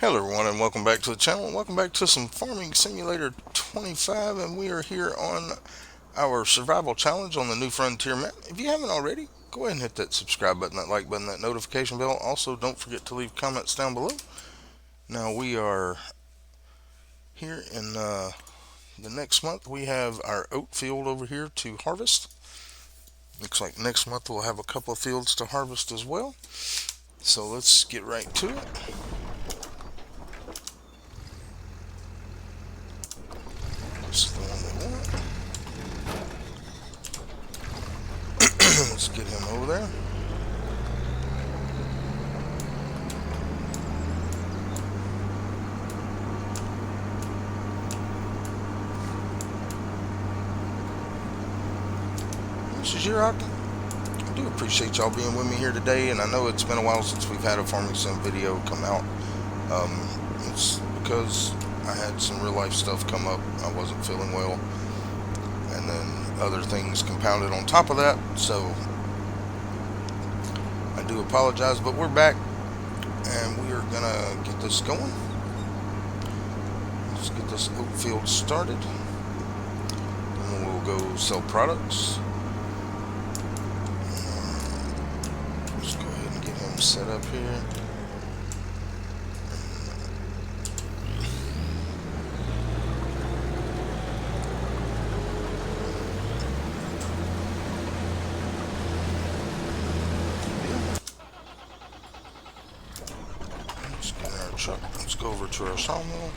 Hello everyone and welcome back to the channel and welcome back to some Farming Simulator 25, and we are here on our survival challenge on the New Frontier map. If you haven't already, go ahead and hit that subscribe button, that like button, that notification bell. Also, don't forget to leave comments down below. Now we are here in the next month. We have our oat field over here to harvest. Looks like next month we'll have a couple of fields to harvest as well. So let's get right to it. This is the one we want. Let's get him over there. This is your Ogden. I do appreciate y'all being with me here today, and I know it's been a while since we've had a farming sim video come out. It's because I had some real life stuff come up. I wasn't feeling well, and then other things compounded on top of that, so I do apologize, but we're back and we are gonna get this going. Let's get this oat field started, and we'll go sell products. Let's go ahead and get him set up here. Let's get in our truck. Let's go over to our sawmill.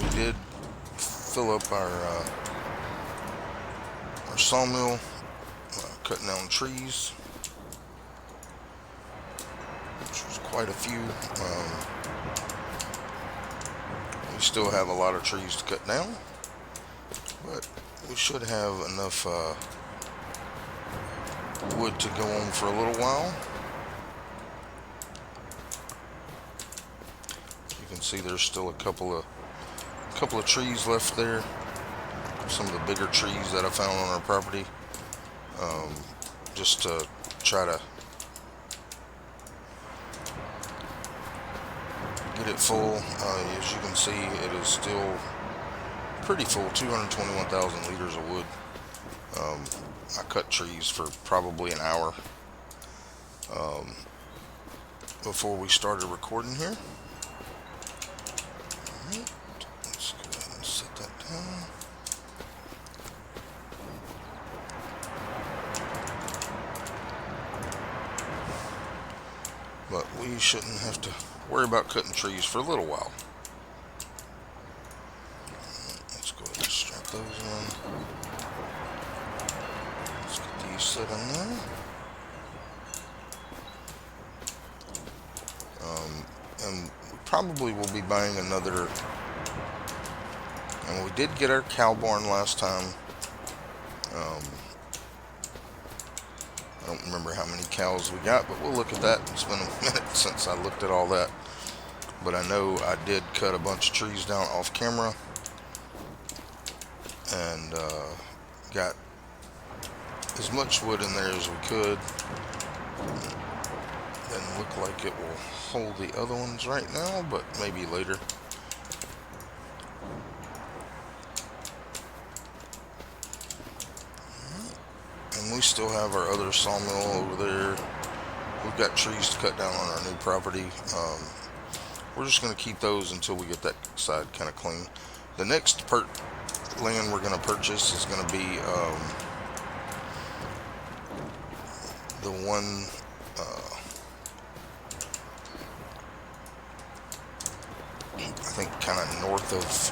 We did fill up our sawmill, cutting down trees, which was quite a few. We still have a lot of trees to cut down, but we should have enough wood to go on for a little while. You can see there's still a couple of trees left there. Some of the bigger trees that I found on our property, just to try to get it full. As you can see, it is still pretty full, 221,000 liters of wood. I cut trees for probably an hour before we started recording here. Alright, let's go ahead and set that down. But we shouldn't have to worry about cutting trees for a little while. Let's go ahead and strap those in. Let's get these set in there. And we probably will be buying another. And we did get our cow barn last time. I don't remember how many cows we got, but we'll look at that. It's been a minute since I looked at all that. But I know I did cut a bunch of trees down off camera and got as much wood in there as we could. Doesn't look like it will hold the other ones right now, but maybe later. And we still have our other sawmill over there. We've got trees to cut down on our new property. We're just going to keep those until we get that side kind of clean. The next land we're going to purchase is going to be the one I think kind of north of.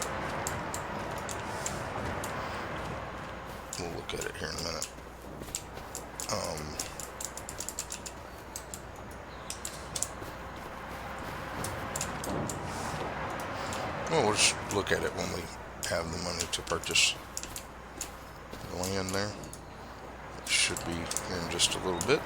We'll look at it here in a minute. Well, we'll just look at it when we have the money to purchase the land there. It should be here in just a little bit.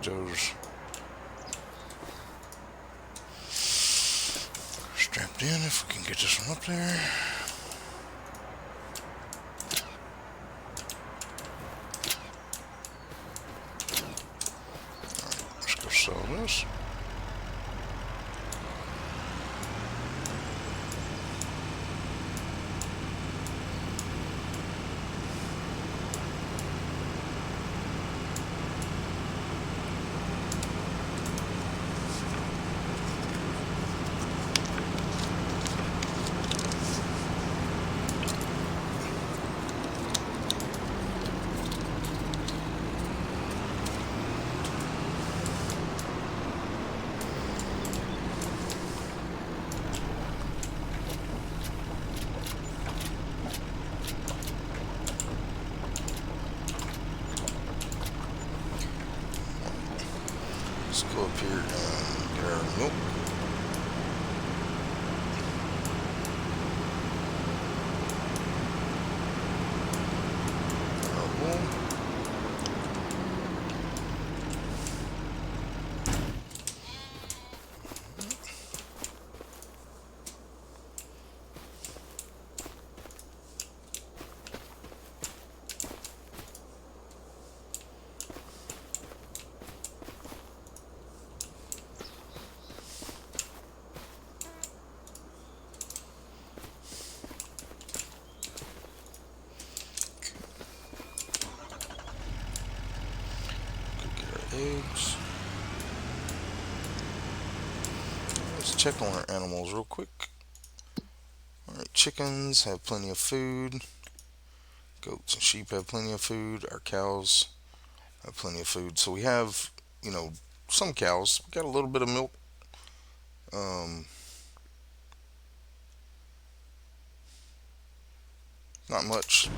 Joe's strapped in if we can get this one up there. Alright, let's go sell this. Let's go up here and get our milk. Our wool. Eggs. Let's check on our animals real quick. Alright, chickens have plenty of food. Goats and sheep have plenty of food. Our cows have plenty of food. So we have, some cows. We got a little bit of milk. Not much.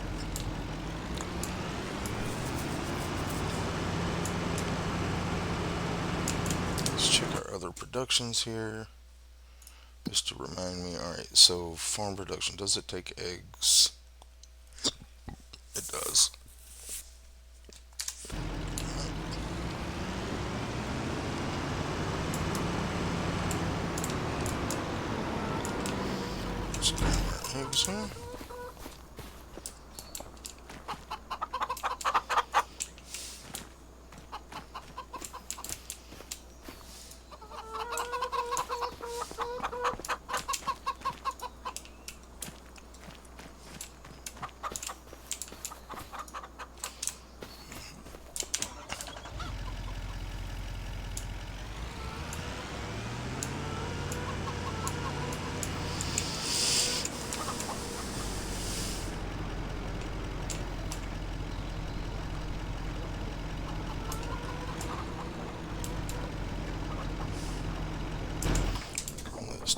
Let's check our other productions here. Just to remind me. Alright, so farm production. Does it take eggs? It does. Let's grab our eggs here.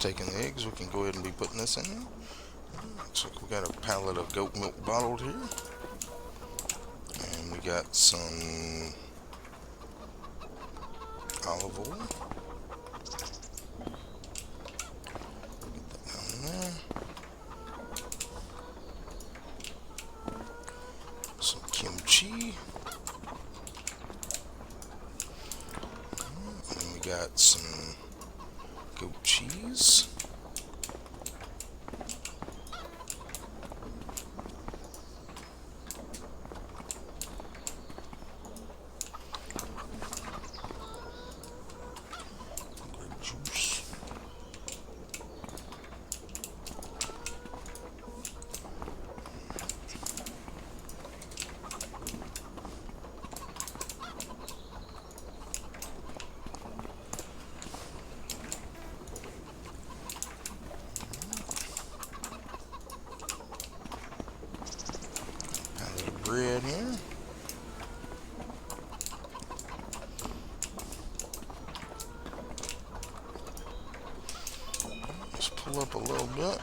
Taking the eggs, we can go ahead and be putting this in there. Looks like we got a pallet of goat milk bottled here, and we got some olive oil. Get that down there. Some kimchi, and we got some goat cheese. Grape juice. Bread here. Let's pull up a little bit.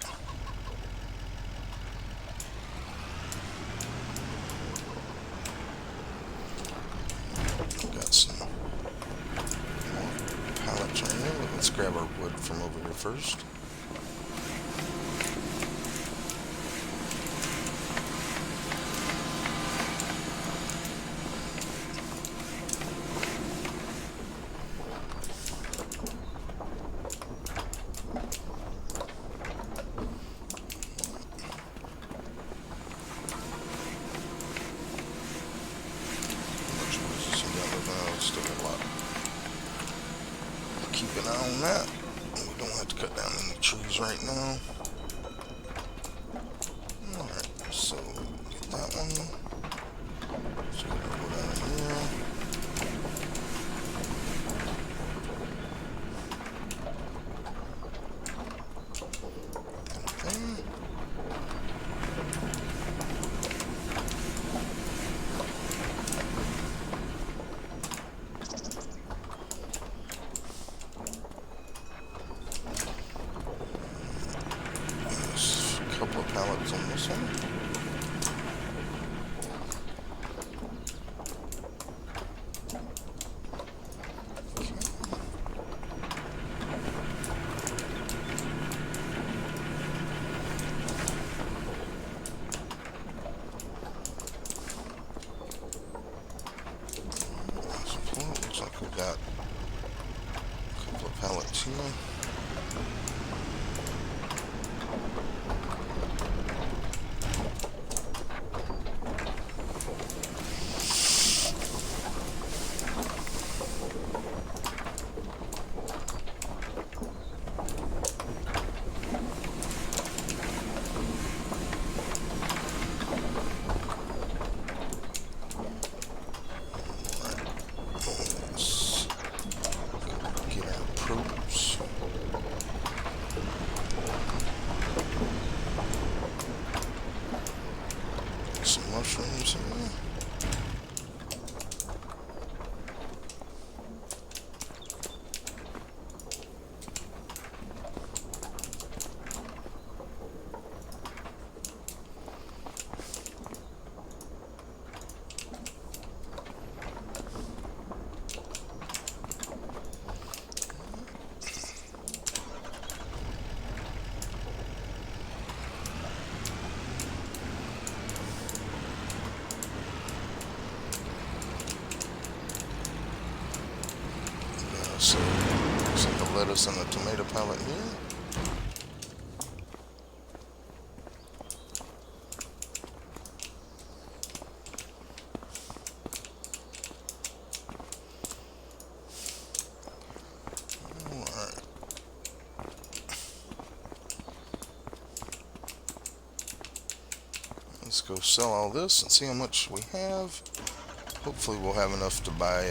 Got some pallets right here. Let's grab our wood from over here first. keep an eye on that. We don't have to cut down any trees right now. Alright, so get that one. Let's get our wood out of here. Couple of pallets on this one. Looks like we got a couple of pallets here. Some mushrooms here. So, looks like the lettuce and the tomato pallet here. Alright. Let's go sell all this and see how much we have. Hopefully we'll have enough to buy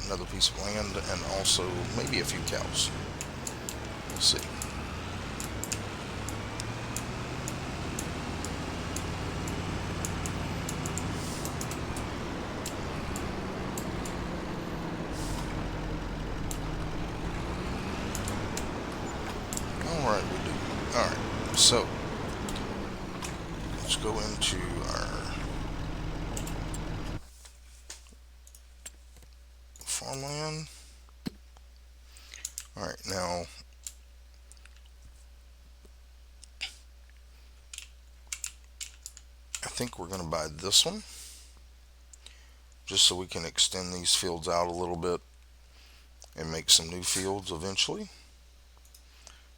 another piece of land and also maybe a few cows. We'll see. Alright, we do. Alright, so let's go into our farmland. Alright, now I think we're going to buy this one just so we can extend these fields out a little bit and make some new fields eventually.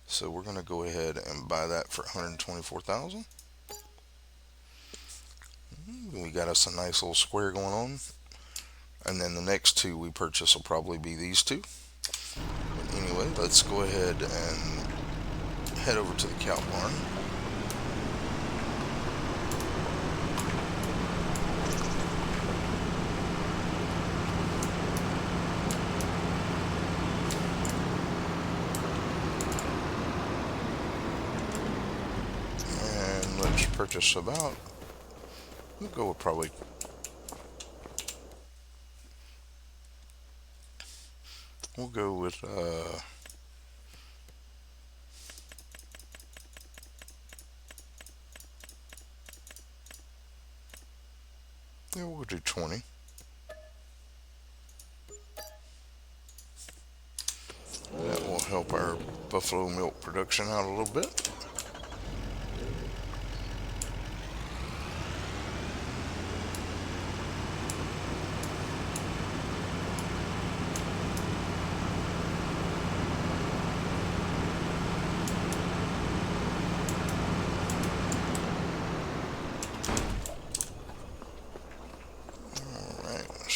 So we're going to go ahead and buy that for $124,000. We got us a nice little square going on. And then the next two we purchase will probably be these two. But anyway, let's go ahead and head over to the cow barn. And let's purchase about, we'll go with probably we'll go with yeah, we'll do 20. That will help our buffalo milk production out a little bit.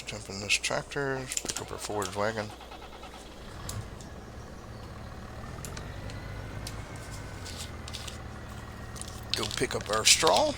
Jump in this tractor, pick up our forage wagon. go pick up our straw.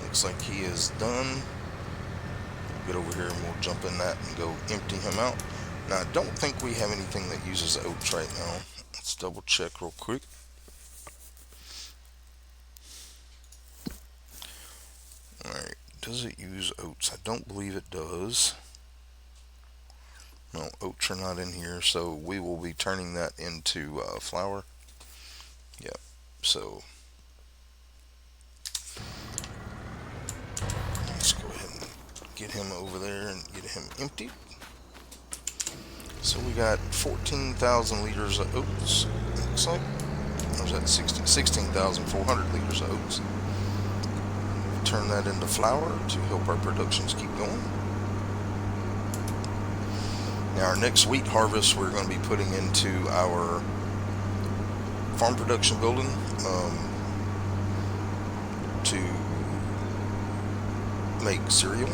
Looks like he is done. We'll get over here and we'll jump in that and go empty him out. Now, I don't think we have anything that uses oats right now. Let's double check real quick. Alright, does it use oats? I don't believe it does. No, oats are not in here, so we will be turning that into flour. Yep, so let's go ahead and get him over there and get him emptied. So we got 14,000 liters of oats, looks like. Or is that 16,400 liters of oats. Turn that into flour to help our productions keep going. Now our next wheat harvest we're going to be putting into our farm production building to make cereal.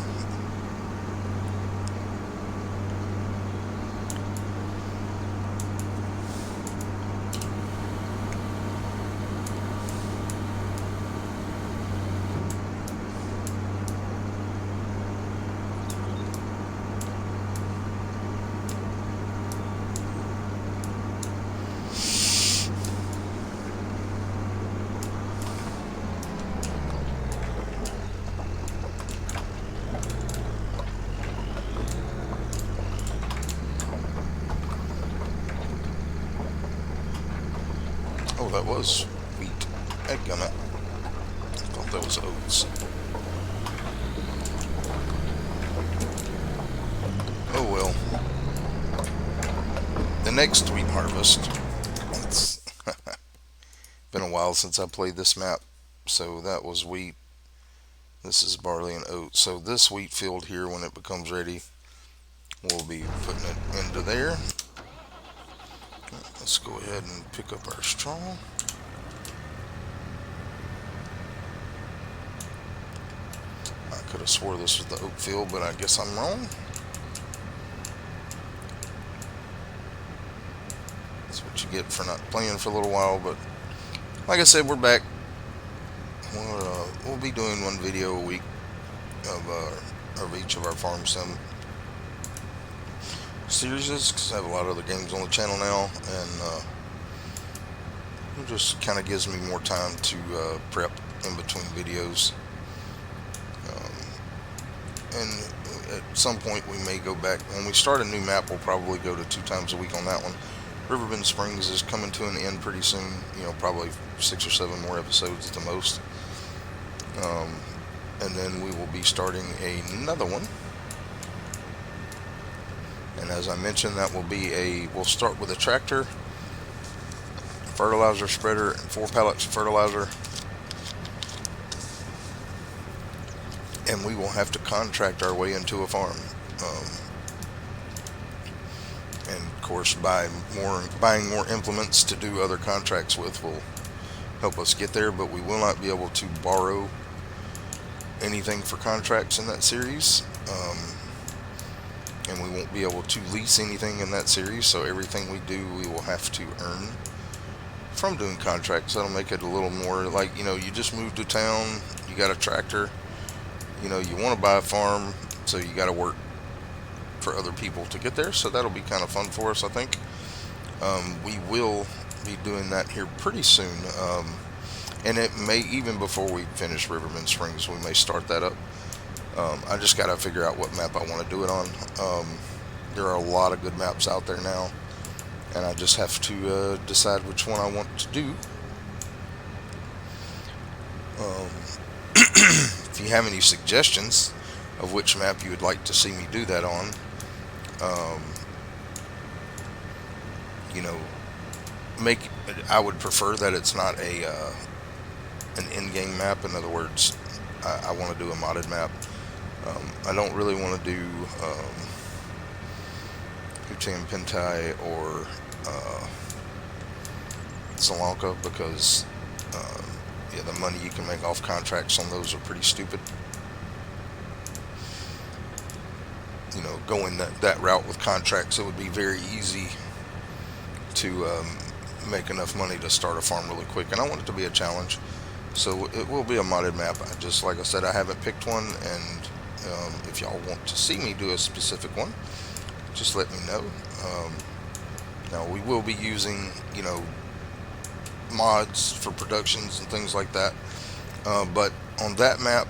Oh, that was wheat. Dadgummit. I thought that was oats. Oh well. The next wheat harvest. It's been a while since I played this map. So that was wheat. This is barley and oats. So this wheat field here, when it becomes ready, we'll be putting it into there. Let's go ahead and pick up our straw. I could have swore this was the oat field, but I guess I'm wrong. That's what you get for not playing for a little while, but like I said, we're back. We'll be doing one video a week of each of our farm sim series, because I have a lot of other games on the channel now, and it just kind of gives me more time to prep in between videos. And at some point we may go back. When we start a new map, we'll probably go to 2 times a week on that one. Riverbend Springs is coming to an end pretty soon, probably 6 or 7 more episodes at the most. And then we will be starting another one. And as I mentioned, that will be we'll start with a tractor, fertilizer spreader, and 4 pallets of fertilizer. And we will have to contract our way into a farm. And of course, buying more implements to do other contracts with will help us get there, but we will not be able to borrow anything for contracts in that series. And we won't be able to lease anything in that series, so everything we do we will have to earn from doing contracts. That'll make it a little more like, you just moved to town, you got a tractor, you want to buy a farm, so you got to work for other people to get there, so that'll be kind of fun for us, I think. We will be doing that here pretty soon, and it may, even before we finish Riverbend Springs, we may start that up. I just got to figure out what map I want to do it on. There are a lot of good maps out there now, and I just have to decide which one I want to do. If you have any suggestions of which map you would like to see me do that on, you know, make. I would prefer that it's not a an in-game map. In other words, I want to do a modded map. I don't really want to do Hutan Pentai or Sri Lanka because yeah, the money you can make off contracts on those are pretty stupid. Going that route with contracts, it would be very easy to make enough money to start a farm really quick. And I want it to be a challenge, so it will be a modded map. Just like I said, I haven't picked one, and if y'all want to see me do a specific one, just let me know. Now we will be using, mods for productions and things like that. But on that map,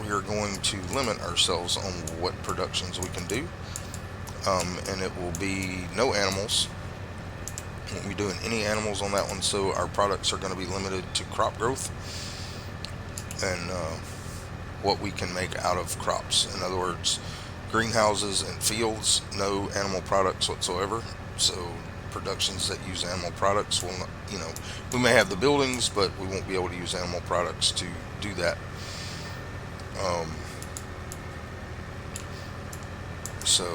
we are going to limit ourselves on what productions we can do. And it will be no animals. We won't be doing any animals on that one, so our products are going to be limited to crop growth and what we can make out of crops. In other words, greenhouses and fields, no animal products whatsoever. So productions that use animal products will not, we may have the buildings, but we won't be able to use animal products to do that. So,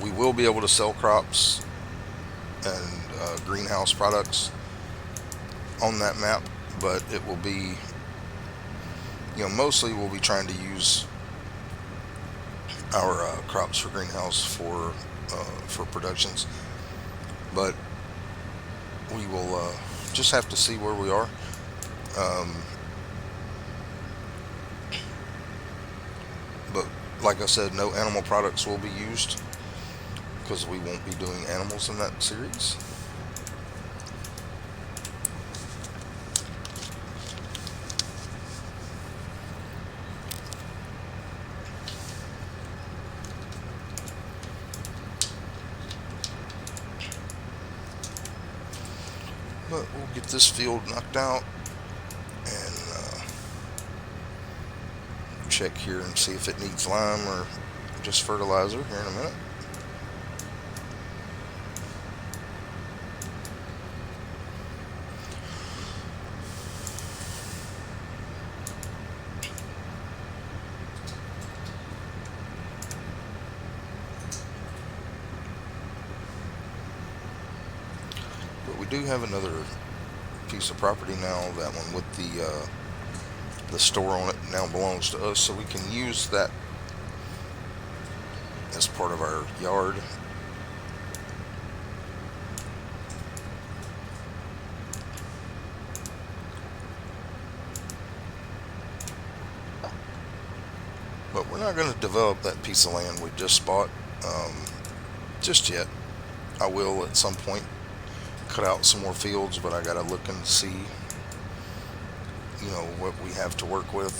we will be able to sell crops and greenhouse products on that map, but it will be, mostly we'll be trying to use our crops for greenhouse for productions, but we will just have to see where we are. But like I said, no animal products will be used because we won't be doing animals in that series. But we'll get this field knocked out and check here and see if it needs lime or just fertilizer here in a minute. But we do have another piece of property now. That one with the store on it now belongs to us, so we can use that as part of our yard. But we're not going to develop that piece of land we just bought just yet. I will at some point cut out some more fields, but I got to look and see what we have to work with,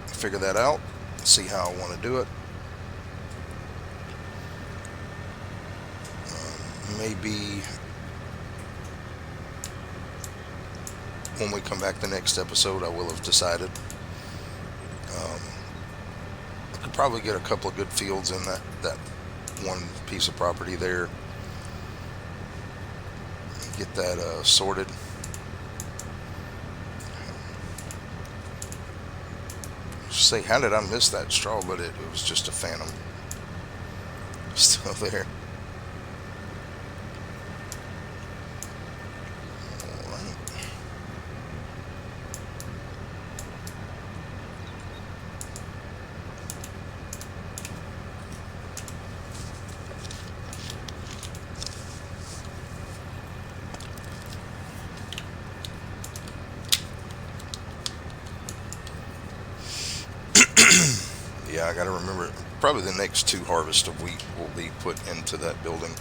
figure that out, see how I want to do it. Maybe when we come back the next episode, I will have decided. I could probably get a couple of good fields in that one piece of property there. Get that sorted. Say, how did I miss that straw? But it was just a phantom. Still there. Alright. Yeah, I got to remember, probably the next 2 harvests of wheat will be put into that building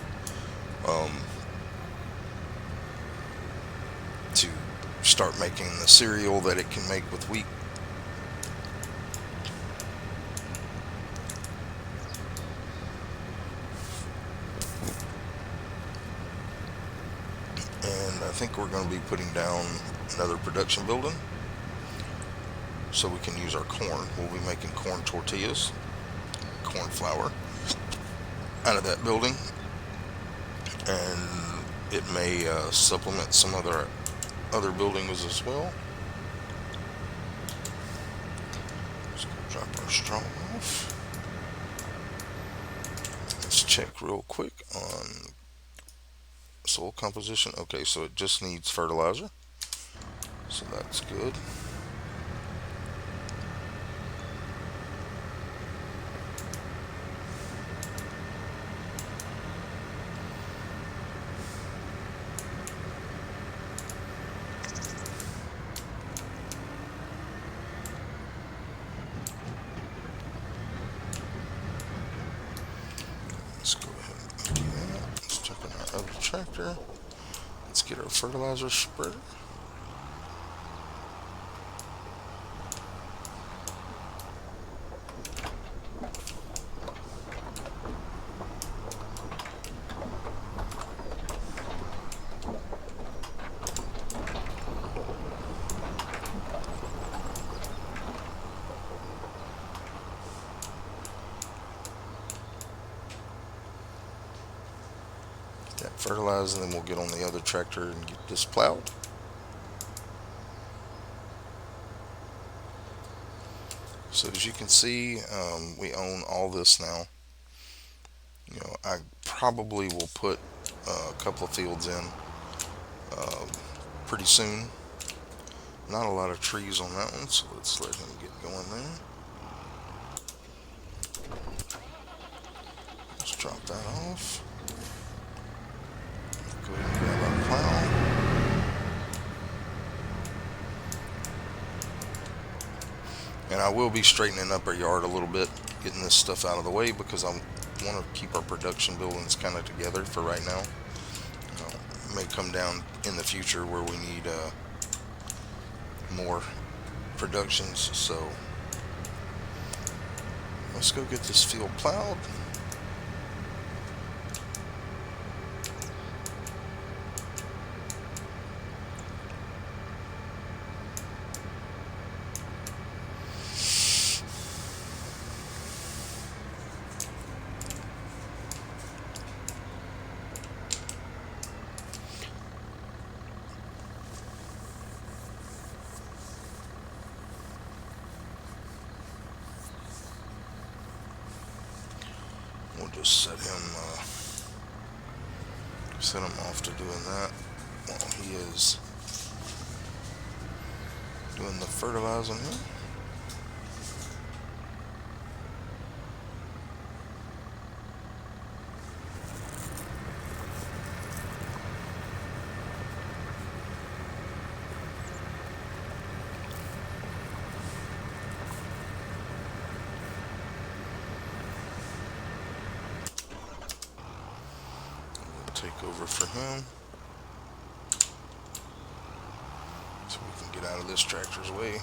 to start making the cereal that it can make with wheat. And I think we're going to be putting down another production building so we can use our corn. We'll be making corn tortillas, corn flour out of that building. and it may supplement some other buildings as well. Let's go drop our straw off. Let's check real quick on soil composition. Okay, so it just needs fertilizer, so that's good. Let's go ahead and empty that. Let's jump in our other tractor. Let's get our fertilizer spreader. Get that fertilized, and then we'll get on the other tractor and get this plowed. So as you can see, we own all this now. I probably will put a couple of fields in uh, pretty soon. Not a lot of trees on that one, so let's let him get going there. Let's drop that off. Go ahead and grab our plow. And I will be straightening up our yard a little bit, getting this stuff out of the way because I want to keep our production buildings kind of together for right now. It may come down in the future where we need more productions, so let's go get this field plowed. We'll just set him off to doing that while he is doing the fertilizing here. Take over for him so we can get out of this tractor's way.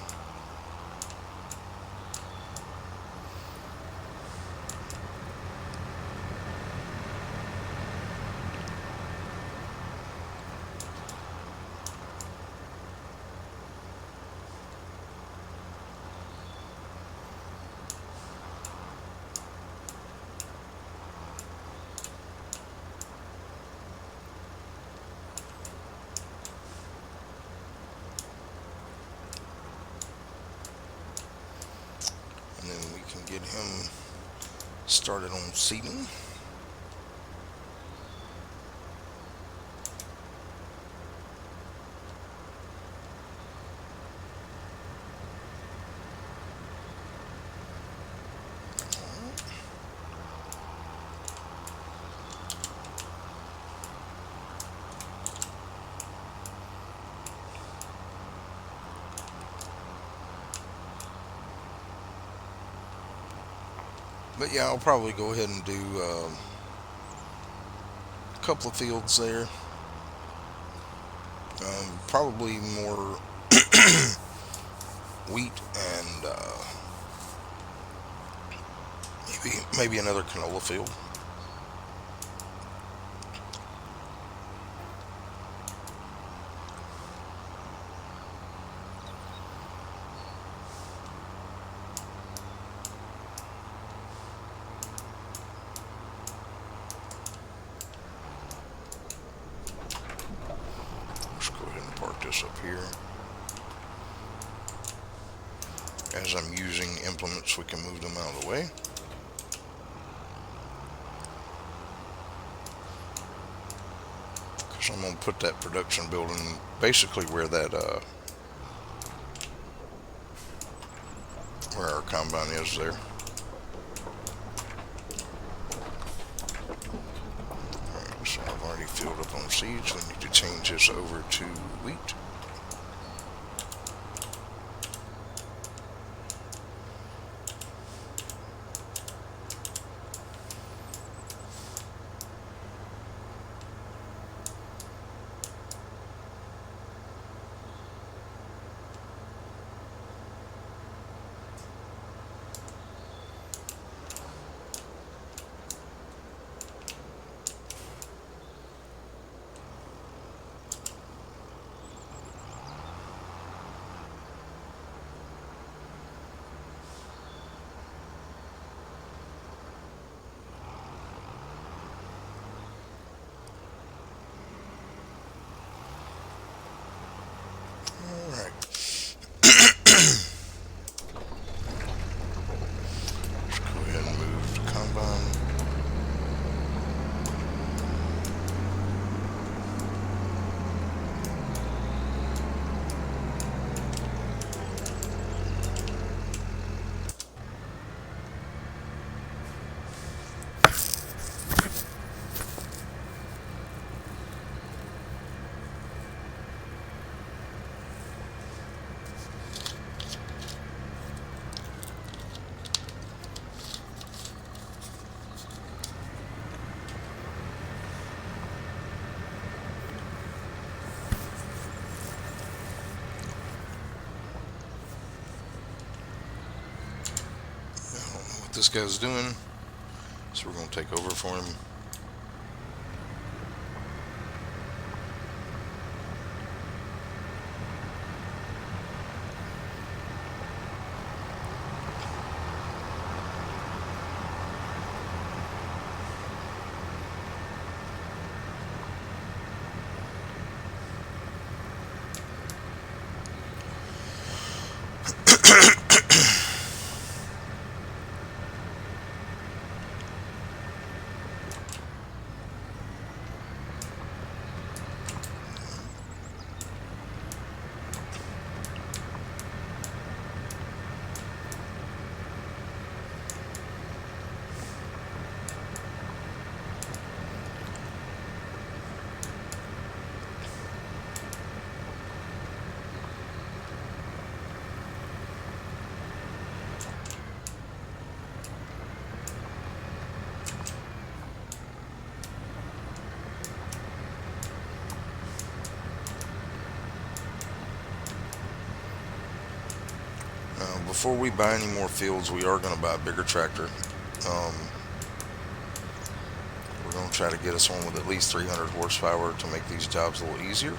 And then we can get him started on seeding. But yeah, I'll probably go ahead and do a couple of fields there. Probably more wheat and maybe another canola field. here. As I'm using implements, we can move them out of the way. Because I'm going to put that production building basically where that where our combine is there. Alright, so I've already filled up on seeds. We need to change this over to wheat. Alright. Let's go ahead and move the combine. What this guy's doing, so we're going to take over for him. Before we buy any more fields, we are going to buy a bigger tractor. We're going to try to get us one with at least 300 horsepower to make these jobs a little easier.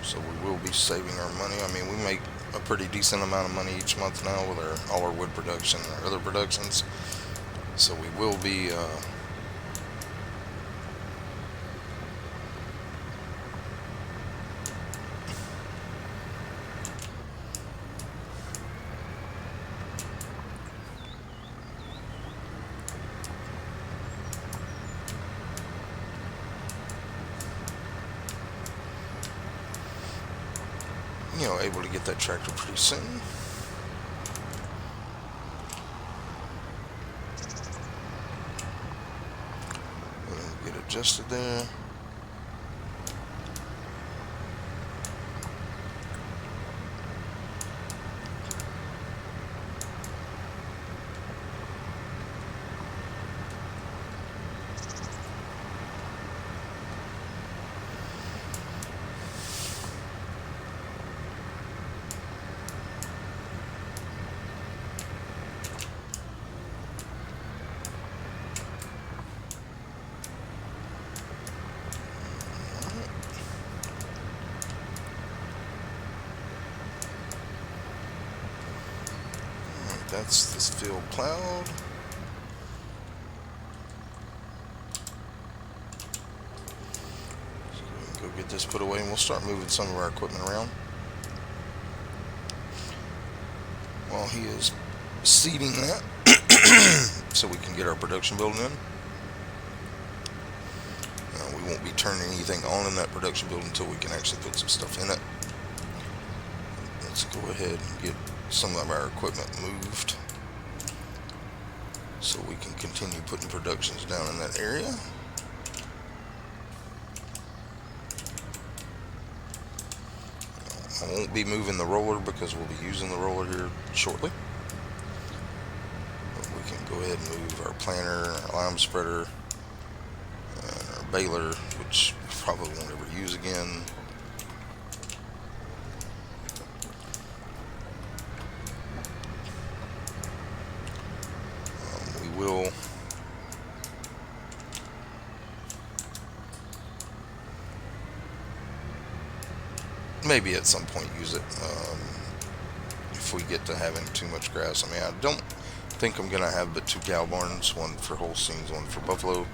So we will be saving our money. I mean, we make a pretty decent amount of money each month now with all our wood production and our other productions. So we will be able to get that tractor pretty soon. We'll get adjusted there. That's this field plowed. So go get this put away and we'll start moving some of our equipment around. While he is seeding that so we can get our production building in. We won't be turning anything on in that production building until we can actually put some stuff in it. Let's go ahead and get some of our equipment moved so we can continue putting productions down in that area. I won't be moving the roller because we'll be using the roller here shortly. But we can go ahead and move our planter, our lime spreader, and our baler, which we probably won't ever use again. We will maybe at some point use it if we get to having too much grass. I mean, I don't think I'm gonna have but 2 cow barns, one for Holsteins, one for buffalo.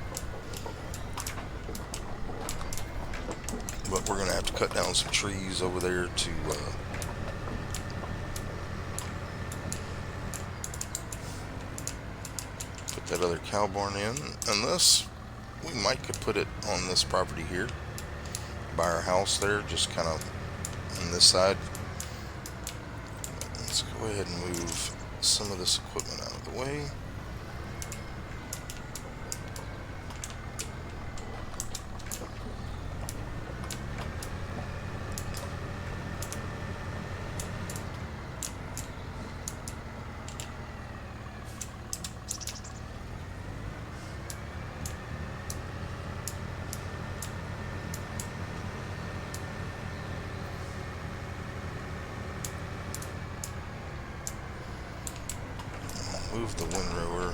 But we're gonna have to cut down some trees over there to put that other cow barn in. And this, we might could put it on this property here by our house there, just kind of on this side. Let's go ahead and move some of this equipment out of the way. Move the windrower.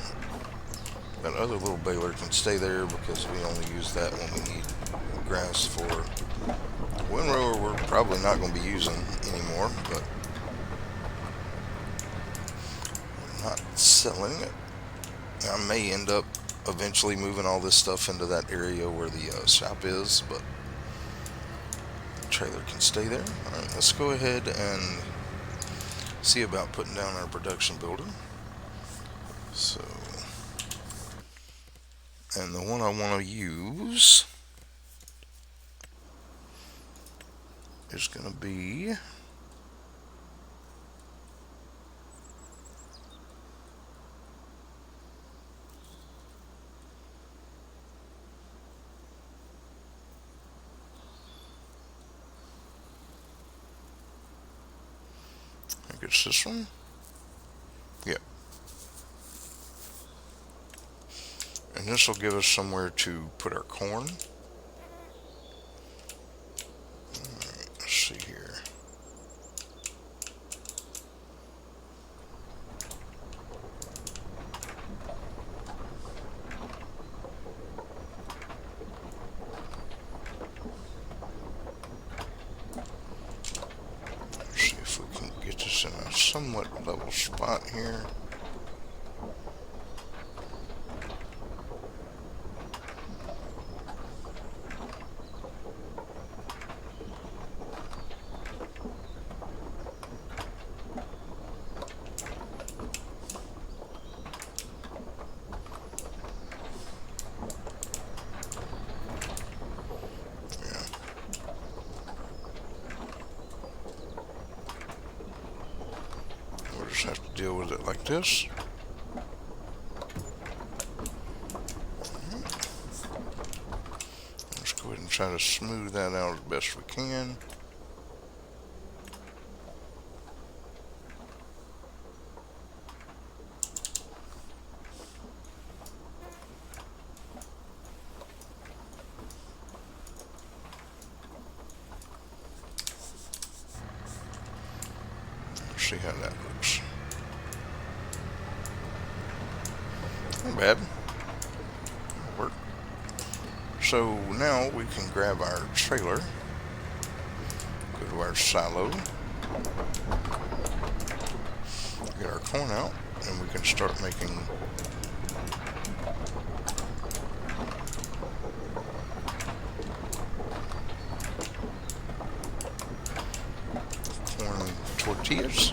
That other little baler can stay there because we only use that when we need grass for. The windrower we're probably not going to be using anymore, but I'm not selling it. I may end up eventually moving all this stuff into that area where the shop is, but the trailer can stay there. Alright, let's go ahead and see about putting down our production building. So, and the one I want to use is going to be I think it's this one. Yep. And this will give us somewhere to put our corn. Alright, let's see here. Let's see if we can get this in a somewhat level spot here. Have to deal with it like this. Let's go ahead and try to smooth that out as best we can. Let's see how that looks. Not bad. Work. So now we can grab our trailer, go to our silo, get our corn out. and we can start making corn tortillas.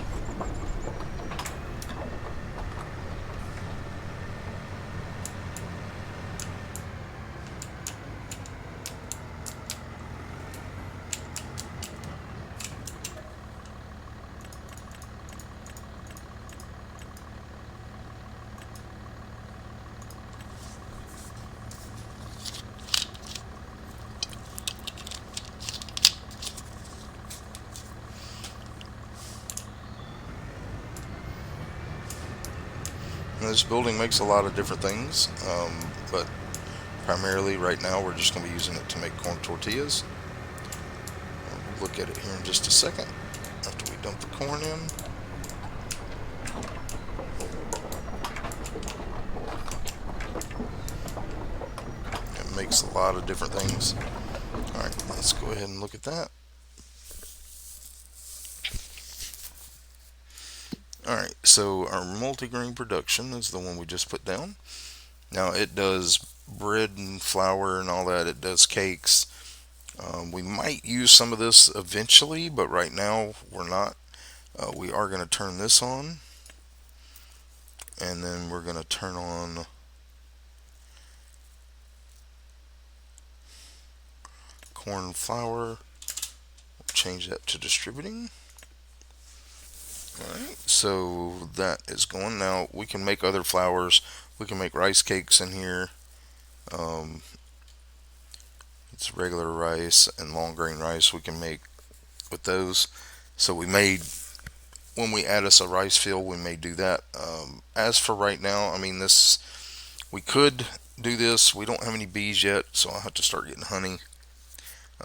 And this building makes a lot of different things, but primarily right now we're just going to be using it to make corn tortillas. We'll look at it here in just a second after we dump the corn in. It makes a lot of different things. Alright, let's go ahead and look at that. Alright, so our multigrain production is the one we just put down. Now it does bread and flour and all that. It does cakes. We might use some of this eventually, but right now we're not. We are going to turn this on, and then we're going to turn on corn flour. We'll change that to distributing. Alright, so that is going. Now we can make other flours. We can make rice cakes in here. It's regular rice and long grain rice we can make with those. So we made, when we add us a rice field, we may do that. As for right now, I mean, this, we could do this. We don't have any bees yet, so I'll have to start getting honey.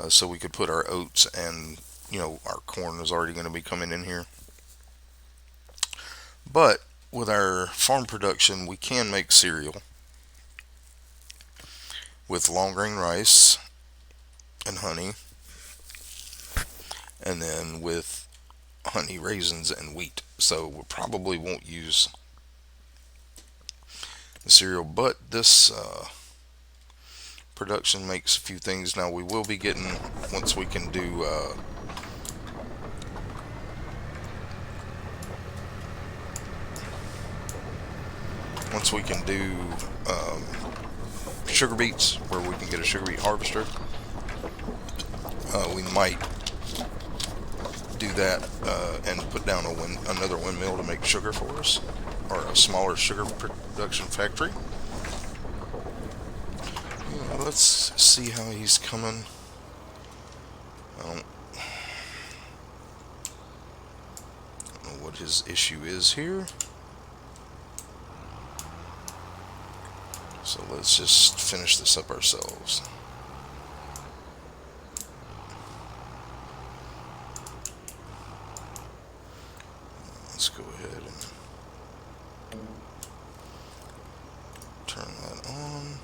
So we could put our oats and, our corn is already going to be coming in here. But with our farm production, we can make cereal with long grain rice and honey, and then with honey, raisins, and wheat. So we probably won't use the cereal, but this production makes a few things. Now we will be getting, once we can do sugar beets, where we can get a sugar beet harvester, we might do that and put down another windmill to make sugar for us, or a smaller sugar production factory. Let's see how he's coming. I don't know what his issue is here. So let's just finish this up ourselves. Let's go ahead and turn that on.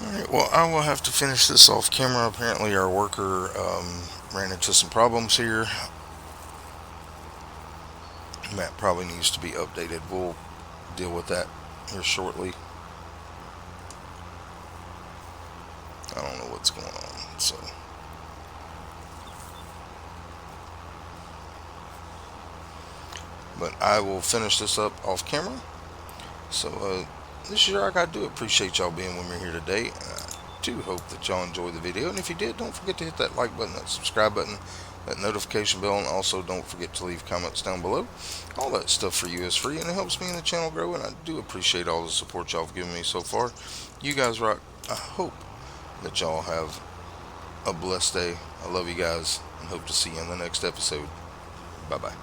Alright, well, I will have to finish this off camera. Apparently our worker ran into some problems here. Map probably needs to be updated. We'll deal with that here shortly. I don't know what's going on, so. But I will finish this up off camera. So, this is all I got to do. Appreciate y'all being with me here today. I do hope that y'all enjoyed the video. And if you did, don't forget to hit that like button, that subscribe button, that notification bell, and also don't forget to leave comments down below. All that stuff for you is free, and it helps me and the channel grow, and I do appreciate all the support y'all have given me so far. You guys rock. I hope that y'all have a blessed day. I love you guys, and hope to see you in the next episode. Bye-bye.